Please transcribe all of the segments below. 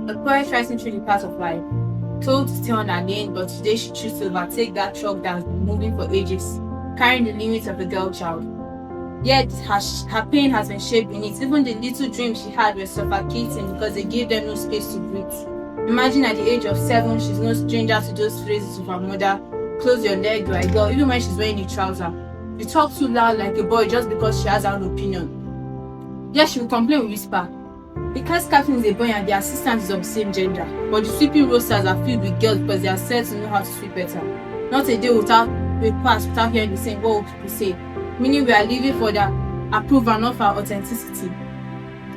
A poet rising through the path of life, told to stay on her lane, but today she chose to overtake that truck that has been moving for ages, carrying the limits of a girl child. Yet her pain has been shaped in it. Even the little dreams she had were suffocating because they gave them no space to breathe. Imagine at the age of 7, she's no stranger to those phrases of her mother. Close your leg, you're a girl, even when she's wearing a trouser. You talk too loud like a boy just because she has her own opinion. Yes, she will complain with whisper. The class captain is a boy and the assistant is of the same gender, but the sweeping rosters are filled with girls because they are said to know how to sweep better. Not a day without we pass without hearing the same what people say, meaning we are living for their approval, not for our authenticity.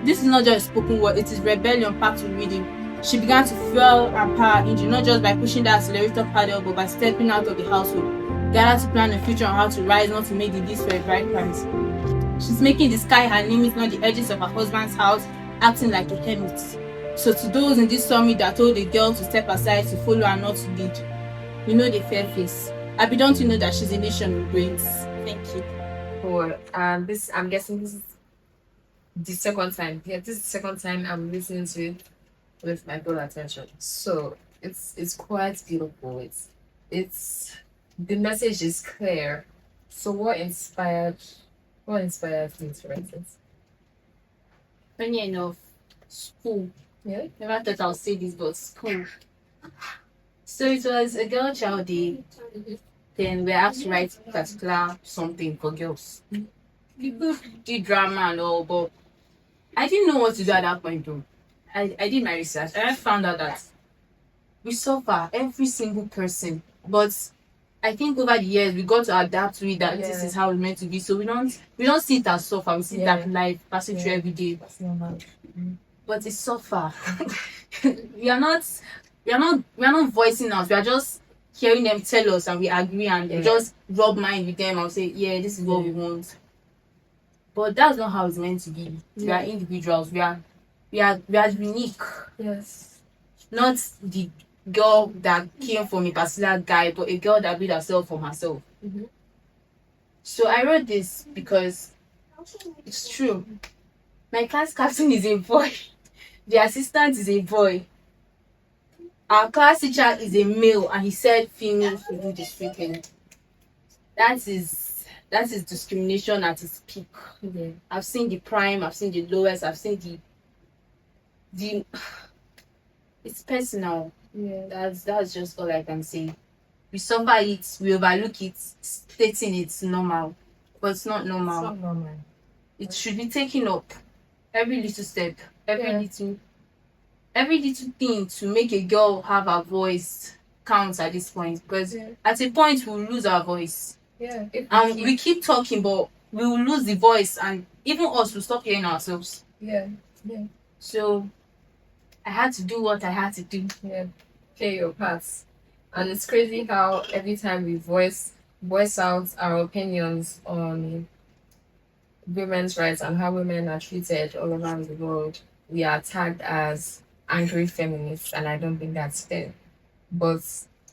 This is not just a spoken word, it is rebellion packed with rhythm. She began to fuel and power engine, not just by pushing the accelerator pedal, but by stepping out of the household, gathered to plan a future on how to rise, not to make the least for a bright price. She's making the sky her limit, not the edges of her husband's house, acting like a hermit. So to those in this summit that told a girl to step aside, to follow and not to lead, you know the fair face. Abi, don't you know that she's a nation with brains? Thank you. For this, I'm guessing this is the second time. Yeah, this is the second time I'm listening to it with my full attention. So it's quite beautiful. It's the message is clear. So what inspired you to write it? Funny enough, school. Yeah. Never thought I'll say this, but school. So it was a girl child day. Then we asked to write particular something for girls. People did drama and all, but I didn't know what to do at that point though. I did my research and I found out that we suffer, every single person. But I think over the years we got to adapt to it that this is how it's meant to be. So we don't see it as suffer, we see it as life passing through every day. That's normal. But it's suffer. we are not voicing out, we are just hearing them tell us and we agree and we just rub mind with them and say, yeah, this is what we want. But that's not how it's meant to be. We are individuals. We are unique. Yes. Not the girl that came from a particular guy, but a girl that built herself from herself. Mm-hmm. So I wrote this because it's true. My class captain is a boy. The assistant is a boy. Our class teacher is a male, and he said females should do the sweeping. That is discrimination at its peak. Yeah. I've seen the prime, I've seen the lowest, I've seen the it's personal. Yeah. That's just all I can say. We suffer it, we overlook it, stating it's normal. But it's not normal. It's not normal. It should be taken up. Every little step, every little thing to make a girl have her voice counts at this point. Because at a point we'll lose our voice. Yeah. And we keep talking, but we will lose the voice, and even us will stop hearing ourselves. Yeah. Yeah. So I had to do what I had to do. Yeah. Play your parts. And it's crazy how every time we voice out our opinions on women's rights and how women are treated all around the world, we are tagged as angry feminists, and I don't think that's fair. But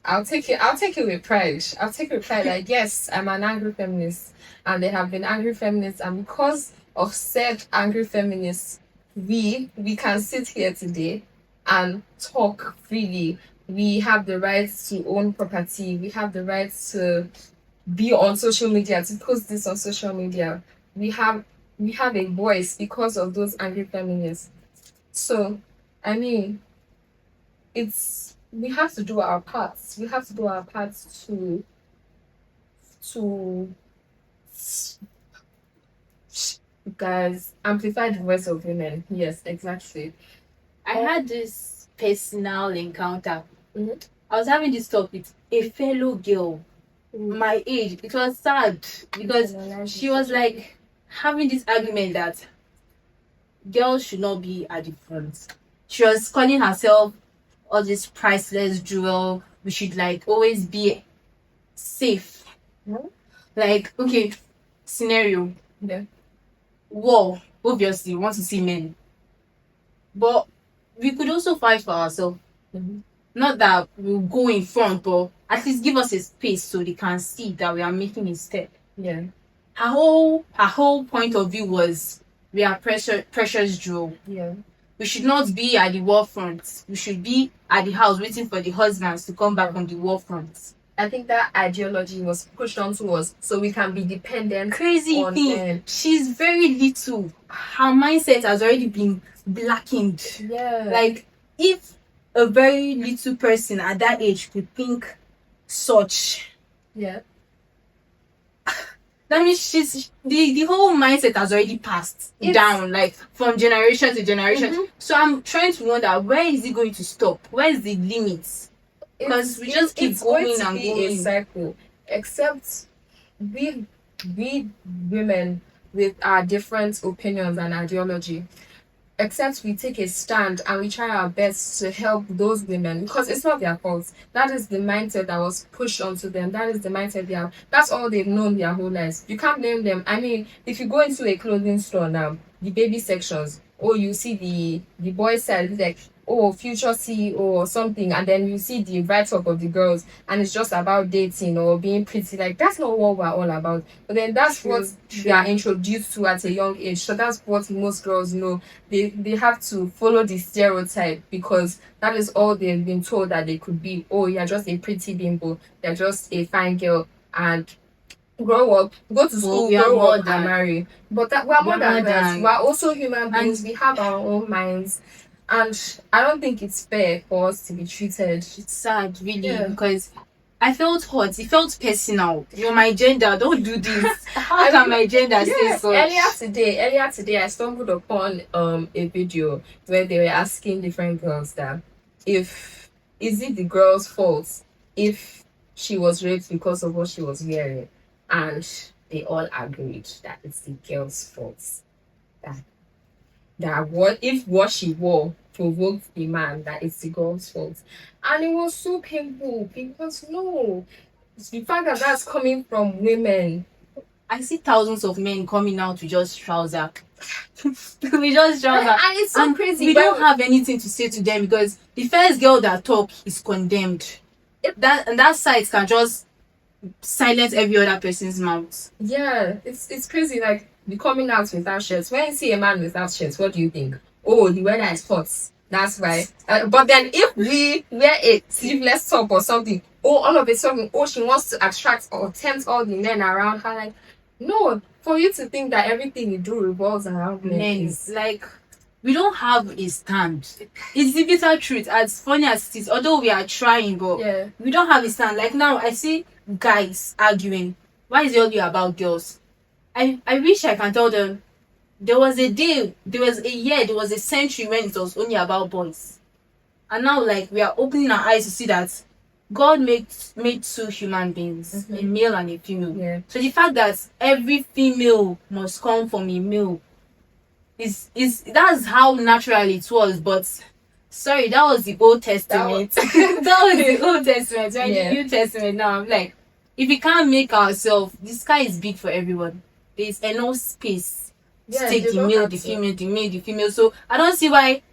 I'll take it with pride. I'll take it with pride. Like, yes, I'm an angry feminist, and there have been angry feminists, and because of said angry feminists, we can sit here today and talk freely. We have the right to own property. We have the right to be on social media, to post this on social media. We have a voice because of those angry feminists. So, I mean, we have to do our parts. We have to do our parts to guys amplify the voice of women. Yes, exactly. I had this personal encounter. Mm-hmm. I was having this talk with a fellow girl my age. It was sad because she was like having this argument that girls should not be at the front. She was calling herself all this priceless jewel. We should like always be safe. Mm-hmm. Like, okay, scenario. Yeah. War, obviously, we want to see men. But we could also fight for ourselves. Mm-hmm. Not that we'll go in front, but at least give us a space so they can see that we are making a step. Yeah. Her whole point of view was we are precious jewel. Yeah. we should not be at the war front. We should be at the house waiting for the husbands to come back from the war front. I think that ideology was pushed onto us so we can be dependent Crazy on thing. them. She's very little. Her mindset has already been blackened. Yeah. Like, if a very little person at that age could think such, Yeah. that means she's the whole mindset has already passed down, like from generation to generation. So I'm trying to wonder, where is it going to stop? Where is the limits? Because we just keep going and going. A cycle. Except we women with our different opinions and ideology, except we take a stand and we try our best to help those women, because it's not their fault. That is the mindset that was pushed onto them. That is the mindset they have. That's all they've known their whole lives. You can't blame them. I mean, if you go into a clothing store now, the baby sections, or you see the boys side, it's like, oh, future CEO or something, and then you see the write-up of the girls and it's just about dating or being pretty. Like, that's not what we're all about. But then that's what they are introduced to at a young age. So that's what most girls know. They have to follow the stereotype because that is all they've been told that they could be. Oh, you're just a pretty bimbo, you're just a fine girl, and grow up, go to school, grow up and marry. But that we're more than that. We're also human beings. We have our own minds. And I don't think it's fair for us to be treated. It's sad, really, because I felt hurt. It felt personal. You're my gender. Don't do this. How can my gender say so? Earlier today, I stumbled upon a video where they were asking different girls that is it the girl's fault if she was raped because of what she was wearing, and they all agreed that it's the girl's fault. That what if what she wore provoked the man, that it's the girl's fault. And it was so painful because no, it's the fact that that's coming from women. I see thousands of men coming out to just trouser. We just trouser. And it's so crazy. We don't have anything to say to them because the first girl that talk is condemned. That side can just silence every other person's mouth. Yeah, it's crazy. Like, the coming out without shirts. When you see a man without shirts, what do you think? Oh, the weather is hot. That's right. But then if we wear a sleeveless top or something, oh, all of a sudden, oh, she wants to attract or tempt all the men around her. Like, no, for you to think that everything you do revolves around men. Like, we don't have a stand. It's the bitter truth. As funny as it is, although we are trying, but we don't have a stand. Like, now I see guys arguing. Why is it only about girls? I wish I can tell them there was a day, there was a year, there was a century when it was only about boys. And now, like, we are opening our eyes to see that God made two human beings, a male and a female. Yeah. So the fact that every female must come from a male is that's how natural it was. But sorry, that was the Old Testament. That was the Old Testament. Right? The New Testament now, I'm like, if we can't make ourselves, the sky is big for everyone. There's enough space to take the male, the female, the male, the female. So I don't see why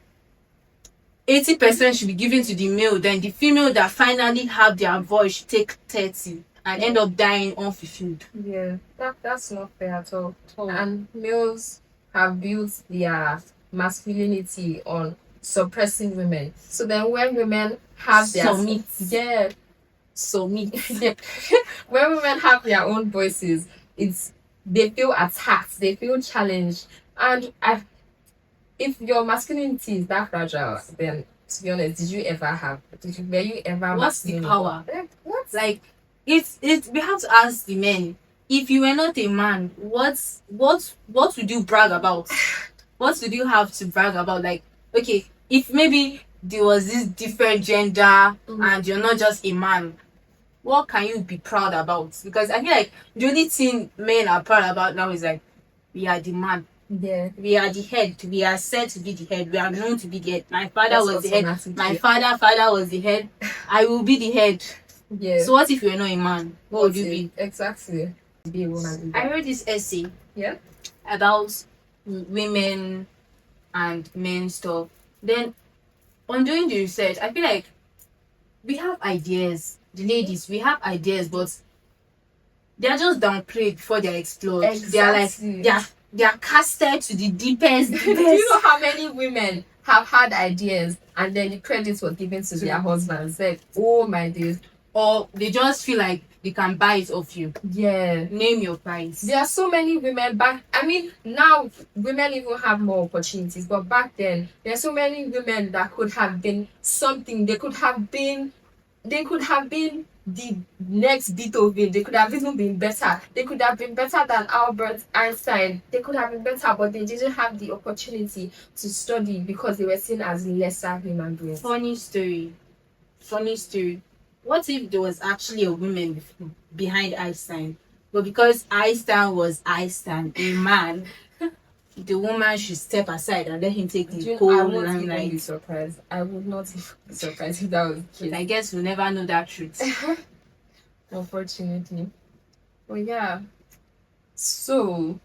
80% should be given to the male, then the female that finally have their voice should take 30 and end up dying unfulfilled. Yeah, that's not fair at all. And males have built their masculinity on suppressing women. So then when women have their submit. When women have their own voices, they feel attacked, they feel challenged. And if your masculinity is that fragile, then to be honest, were you ever what's the power? What? Like, it's we have to ask the men, if you were not a man, what would you brag about? What would you have to brag about? Like, okay, if maybe there was this different gender and you're not just a man, what can you be proud about? Because I feel like the only thing men are proud about now is like, we are the man. Yeah. We are the head. We are said to be the head. We are known to be the head. My father was the head. My father was the head. I will be the head. Yeah. So what if you're not a man? What would you be? Exactly. Be a woman. I read this essay. Yeah. About women and men stuff. Then on doing the research, I feel like we have ideas. The ladies, we have ideas, but they are just downplayed before they are explored. Exactly. They are casted to the deepest. Do you know how many women have had ideas and then the credit was given to their husbands. Like, oh my days. Or they just feel like they can buy it off you. Yeah. Name your price. There are so many women back. I mean, now women even have more opportunities, but back then there are so many women that could have been something. They could have been the next Beethoven. They could have even been better. They could have been better than Albert Einstein. They could have been better, but they didn't have the opportunity to study because they were seen as lesser human beings. Funny story. What if there was actually a woman behind Einstein, but because Einstein was Einstein, a man, the woman should step aside and let him take the whole I would not even be limelight? surprised. I would not even be surprised if that was the case. I guess we'll never know that truth. Unfortunately. But yeah. So,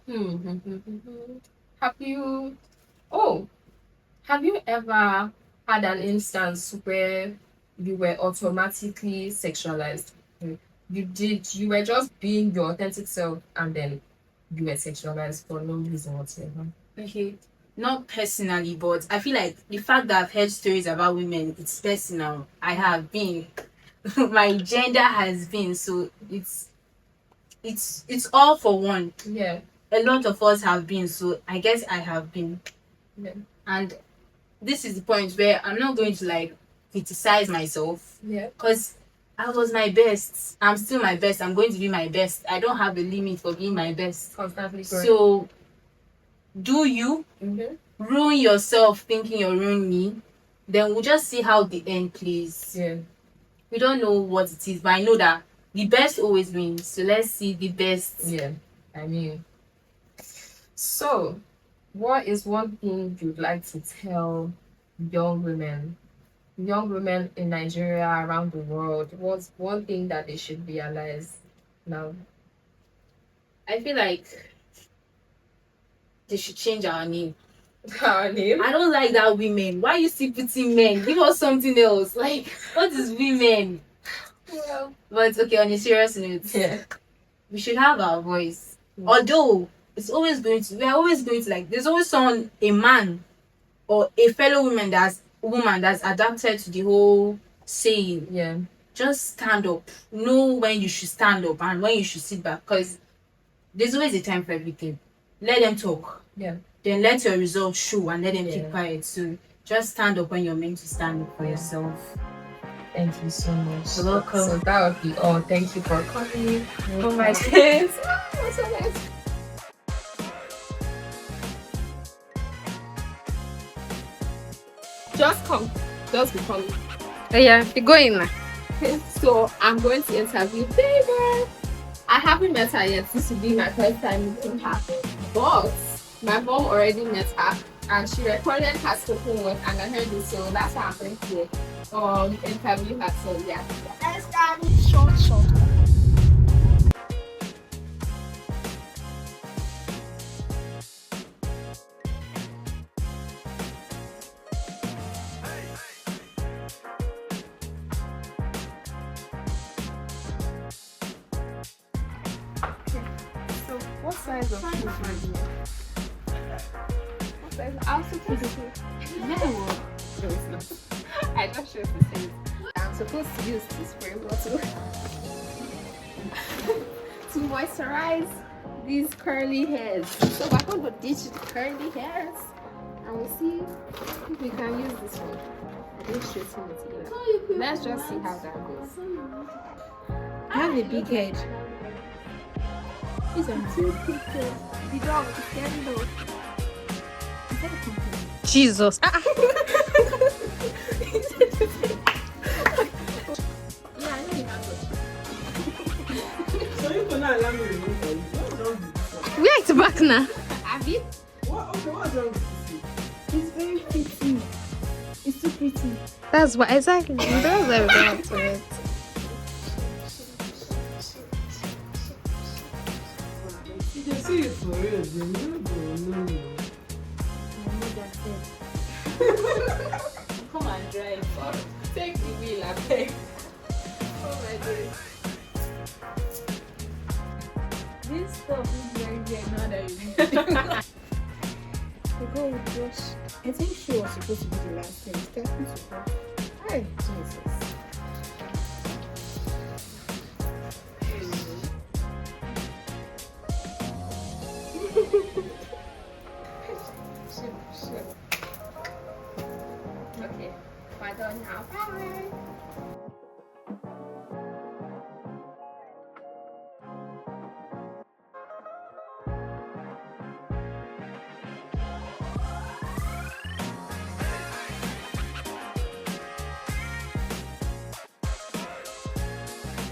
have you ever had an instance where you were automatically sexualized? You were just being your authentic self and then you were sexualized for no reason whatsoever. Okay. Not personally, but I feel like the fact that I've heard stories about women, it's personal. I have been. My gender has been, so it's all for one. Yeah. A lot of us have been, so I guess I have been. Yeah. And this is the point where I'm not going to like criticize myself. Yeah. Because I was my best. I'm still my best. I'm going to be my best. I don't have a limit for being my best. Constantly growing. So do you ruin yourself thinking you're ruining me? Then we'll just see how the end plays. Yeah. We don't know what it is, but I know that the best always wins. So let's see the best. Yeah. I mean, so what is one thing you'd like to tell young women in Nigeria, around the world? What's one thing that they should realize now? I feel like they should change our name. Our name? I don't like that women. Why you still putting men? Give us something else. Like, what is women? Well, but okay, on a serious note, we should have our voice. Although we're always going to like, there's always someone, a man or a fellow woman that's adapted to the whole saying. Yeah. Just stand up. Know when you should stand up and when you should sit back, because there's always a time for everything. Let them talk. Yeah. Then let your results show and let them keep quiet. So just stand up when you're meant to stand up for yourself. Thank you so much. You're welcome. So that would be all. Thank you for coming. Oh my goodness. That's so nice. Just come. Just be coming. Oh yeah, you're going now. So I'm going to interview Favour. I haven't met her yet. This will be my first time meeting her. But my mom already met her and she recorded her spoken word and I heard it, so that's why I'm going to interview her. So yeah. Let's start with short. What size of shoes are you? What size? I'm supposed to. No, it's not. I just showed the size. I'm supposed to use this spray bottle to moisturize these curly hairs. So we're going to ditch the curly hairs and we'll see if we can use this one. Let's just see how that goes. I have a big head. These are two pictures. The dog is scary though. Jesus. Yeah, I know you have it. So you cannot allow me to remove for you. What's wrong with this? Where is back now? Have you? What's wrong with this? It's very pretty. It's too pretty. That's what exactly. That's why we got to it. You can see it for real, then you go, no. Come and drive. Take the wheel, I beg. Oh my God. This stuff is very now that you need. go just. I think she was supposed to be the last thing. Starting to go. Hi, Jesus. Okay, we're done now. Bye.